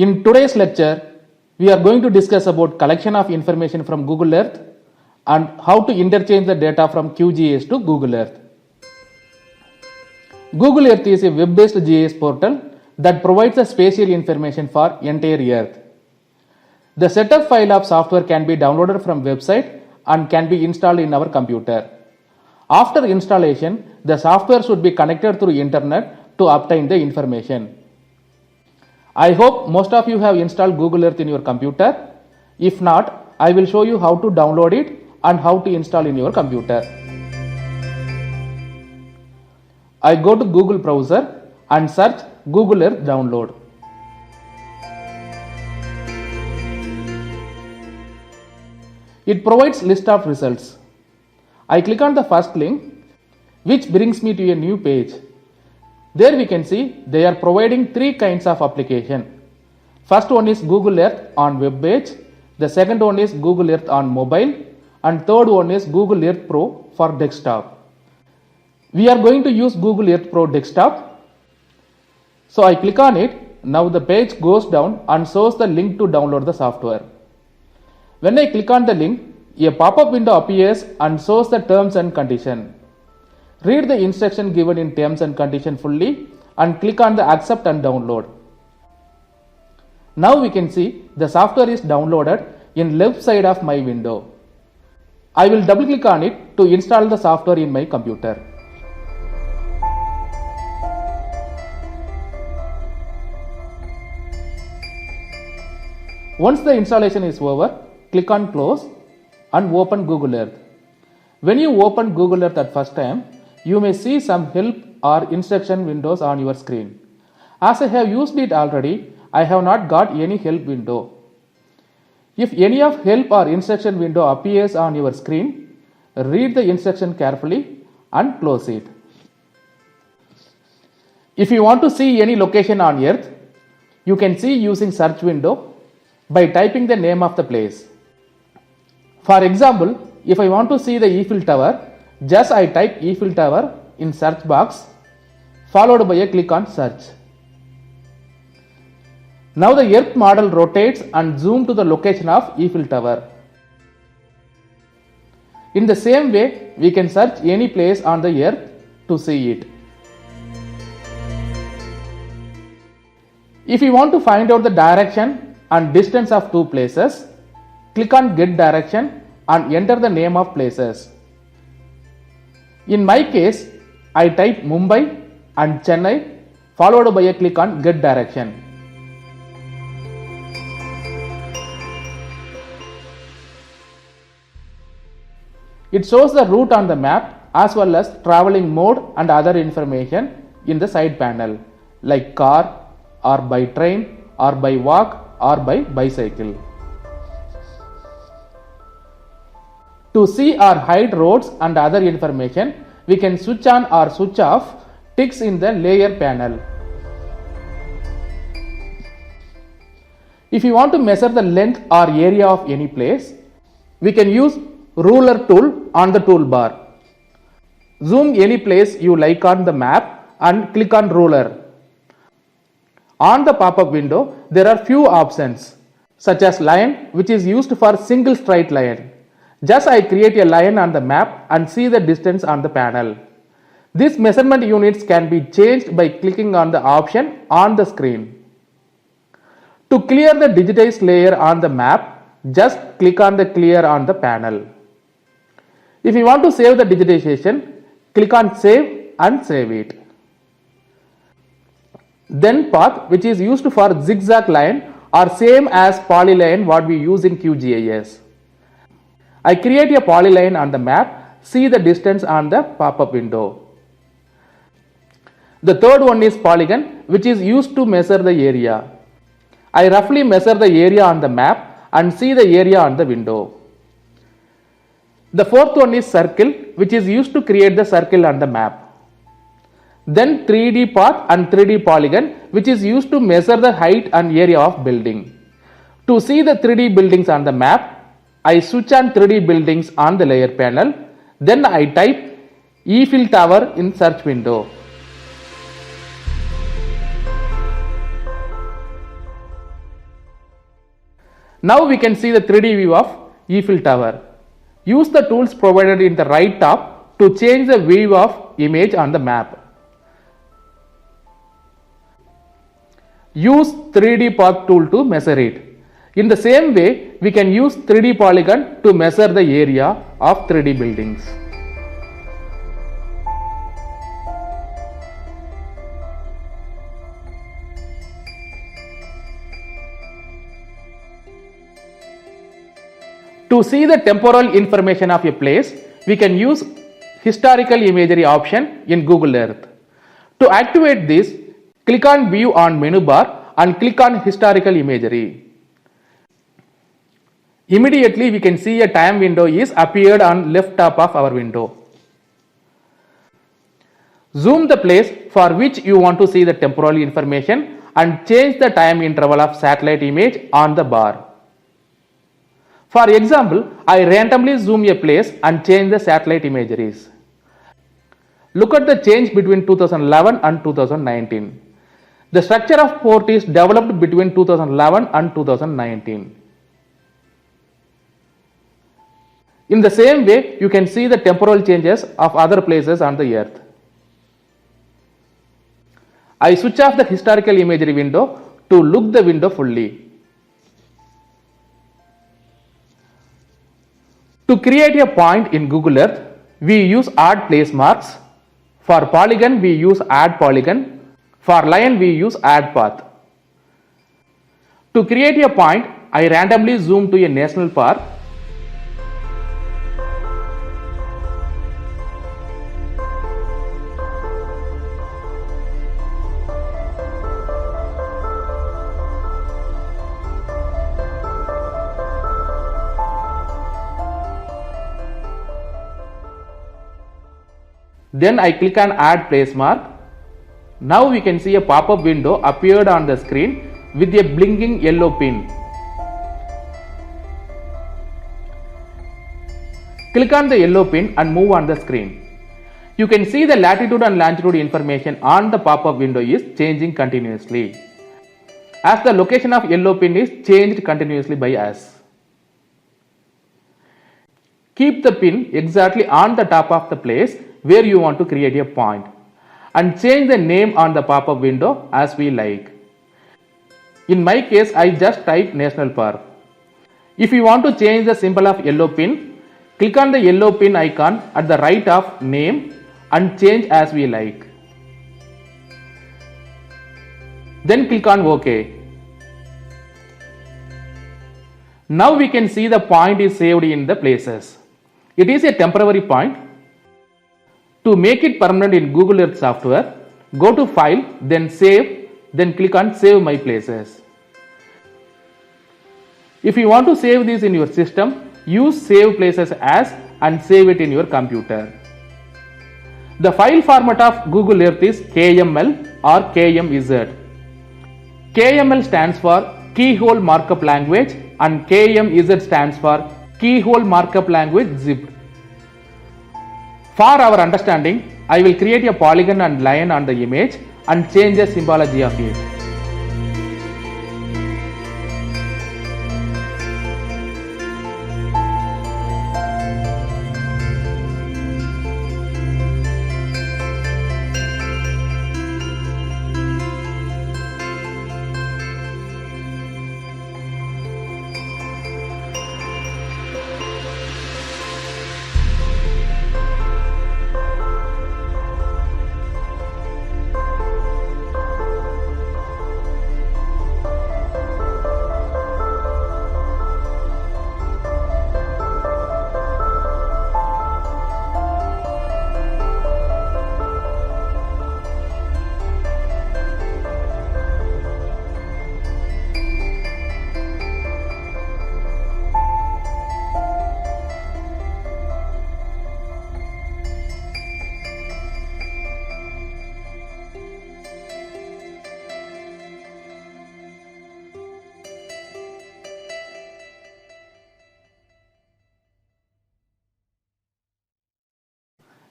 In today's lecture, we are going to discuss about collection of information from Google Earth and how to interchange the data from QGIS to Google Earth. Google Earth is a web-based GIS portal that provides the spatial information for entire Earth. The setup file of software can be downloaded from website and can be installed in our computer. After installation, the software should be connected through internet to obtain the information. I hope most of you have installed Google Earth in your computer. If not, I will show you how to download it and how to install in your computer. I go to Google browser and search Google Earth download. It provides list of results. I click on the first link, which brings me to a new page. There we can see they are providing three kinds of application. First one is Google Earth on web page, the second one is Google Earth on mobile, and third one is Google Earth Pro for desktop. We are going to use Google Earth Pro desktop. So I click on it. Now the page goes down and shows the link to download the software. When I click on the link, a pop-up window appears and shows the terms and condition. Read the instruction given in terms and condition fully and click on the accept and download. Now we can see the software is downloaded in left side of my window. I will double click on it to install the software in my computer. Once the installation is over, click on close and open Google Earth. When you open Google Earth at first time, you may see some help or instruction windows on your screen. As I have used it already, I have not got any help window. If any of help or instruction window appears on your screen, read the instruction carefully and close it. If you want to see any location on Earth, you can see using search window by typing the name of the place. For example, if I want to see the Eiffel Tower, just I type Eiffel Tower in search box followed by a click on search. Now the Earth model rotates and zooms to the location of Eiffel Tower. In the same way, we can search any place on the Earth to see it. If you want to find out the direction and distance of two places, click on Get Direction and enter the name of places. In my case, I type Mumbai and Chennai followed by a click on Get Direction. It shows the route on the map as well as traveling mode and other information in the side panel like car or by train or by walk or by bicycle. To see or hide roads and other information, we can switch on or switch off ticks in the layer panel. If you want to measure the length or area of any place, we can use ruler tool on the toolbar. Zoom any place you like on the map and click on ruler. On the pop-up window, there are few options such as line, which is used for single straight line. Just I create a line on the map and see the distance on the panel. These measurement units can be changed by clicking on the option on the screen. To clear the digitized layer on the map, just click on the clear on the panel. If you want to save the digitization, click on save and save it. Then path, which is used for zigzag line, are same as polyline what we use in QGIS. I create a polyline on the map, see the distance on the pop-up window. The third one is polygon, which is used to measure the area. I roughly measure the area on the map and see the area on the window. The fourth one is circle, which is used to create the circle on the map. Then 3D path and 3D polygon, which is used to measure the height and area of building. To see the 3D buildings on the map, I switch on 3D buildings on the layer panel. Then I type Eiffel Tower in search window. Now we can see the 3D view of Eiffel Tower. Use the tools provided in the right top to change the view of image on the map. Use 3D path tool to measure it. In the same way, we can use 3D polygon to measure the area of 3D buildings. To see the temporal information of a place, we can use historical imagery option in Google Earth. To activate this, click on View on menu bar and click on Historical Imagery. Immediately we can see a time window is appeared on left top of our window. Zoom the place for which you want to see the temporal information and change the time interval of satellite image on the bar. For example, I randomly zoom a place and change the satellite imageries. Look at the change between 2011 and 2019. The structure of port is developed between 2011 and 2019. In the same way, you can see the temporal changes of other places on the earth. I switch off the historical imagery window to look the window fully. To create a point in Google Earth, we use add place marks. For polygon, we use add polygon. For line, we use add path. To create a point, I randomly zoom to a national park. Then I click on add place mark. Now we can see a pop-up window appeared on the screen with a blinking yellow pin. Click on the yellow pin and move on the screen. You can see the latitude and longitude information on the pop-up window is changing continuously, as the location of yellow pin is changed continuously by us. Keep the pin exactly on the top of the place where you want to create a point and change the name on the pop-up window as we like. In my case, I just type National Park. If you want to change the symbol of yellow pin, click on the yellow pin icon at the right of name and change as we like. Then click on OK. Now we can see the point is saved in the places. It is a temporary point. To make it permanent in Google Earth software, go to File, then Save, then click on Save My Places. If you want to save this in your system, use Save Places As and save it in your computer. The file format of Google Earth is KML or KMZ. KML stands for Keyhole Markup Language and KMZ stands for Keyhole Markup Language Zipped. For our understanding, I will create a polygon and line on the image and change the symbology of it.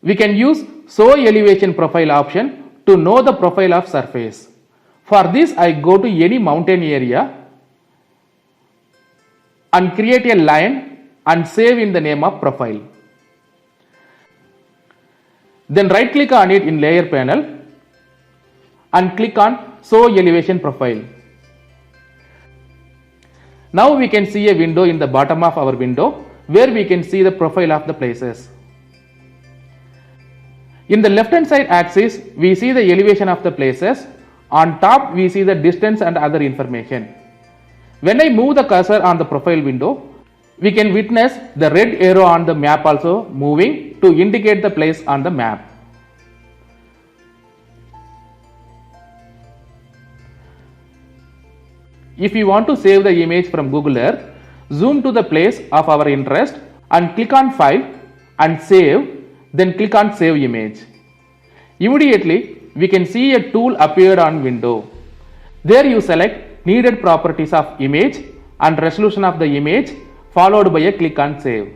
We can use Show Elevation Profile option to know the profile of surface. For this, I go to any mountain area. and create a line and save in the name of profile. Then right click on it in layer panel and click on show elevation profile. Now we can see a window in the bottom of our window where we can see the profile of the places. In the left hand side axis, we see the elevation of the places. On top, we see the distance and other information. When I move the cursor on the profile window, we can witness the red arrow on the map also moving to indicate the place on the map. If you want to save the image from Google Earth, zoom to the place of our interest and click on File and Save, then click on Save Image. Immediately, we can see a tool appeared on window. There you select needed properties of image and resolution of the image, followed by a click on Save.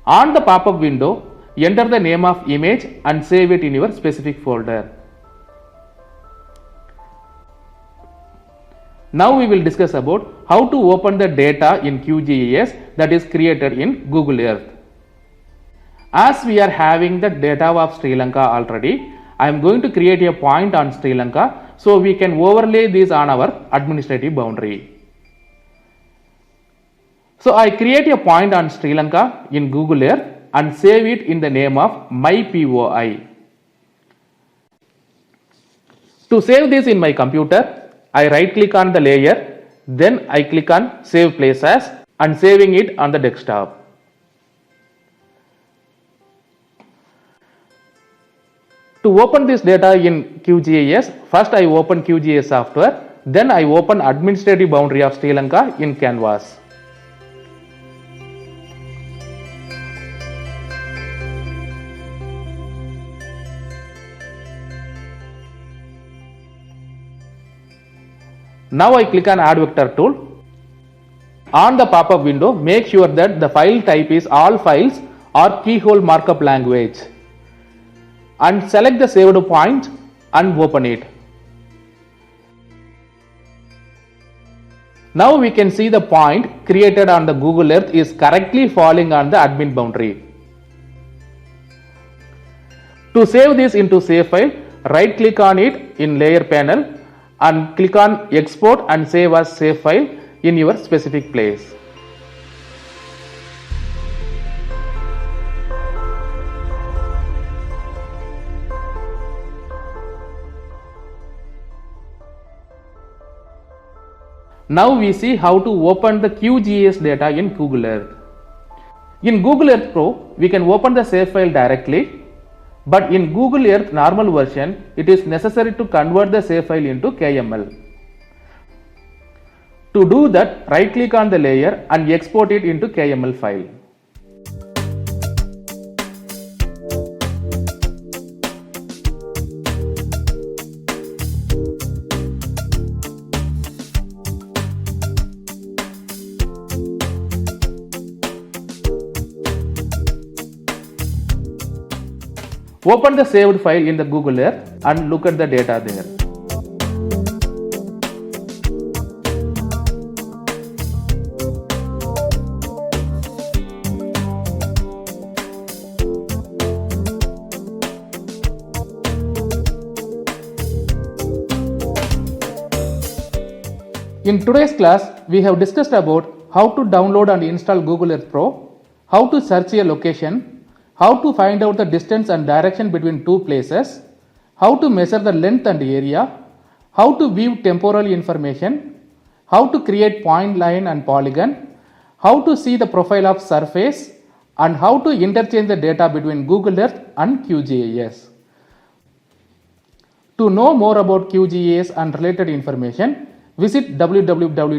On the pop-up window, enter the name of image and save it in your specific folder. Now we will discuss about how to open the data in QGIS that is created in Google Earth. As we are having the data of Sri Lanka already, I am going to create a point on Sri Lanka so we can overlay this on our administrative boundary. So I create a point on Sri Lanka in Google Earth and save it in the name of myPOI. To save this in my computer, I right click on the layer, then I click on Save Place As and saving it on the desktop. To open this data in QGIS, first I open QGIS software, then I open administrative boundary of Sri Lanka in Canvas. Now I click on Add Vector tool. On the pop-up window, make sure that the file type is all files or keyhole markup language and select the saved point and open it. Now we can see the point created on the Google Earth is correctly falling on the admin boundary. To save this into save file, right click on it in layer panel and click on export and save as save file in your specific place. Now we see how to open the QGIS data in Google Earth. In Google Earth Pro, we can open the save file directly, but in Google Earth normal version, it is necessary to convert the save file into KML. To do that, right click on the layer and export it into KML file. Open the saved file in the Google Earth and look at the data there. In today's class, we have discussed about how to download and install Google Earth Pro, how to search a location, how to find out the distance and direction between two places, how to measure the length and area, how to view temporal information, how to create point, line and polygon, how to see the profile of surface, and how to interchange the data between Google Earth and QGIS. To know more about QGIS and related information, visit www.qgis.org.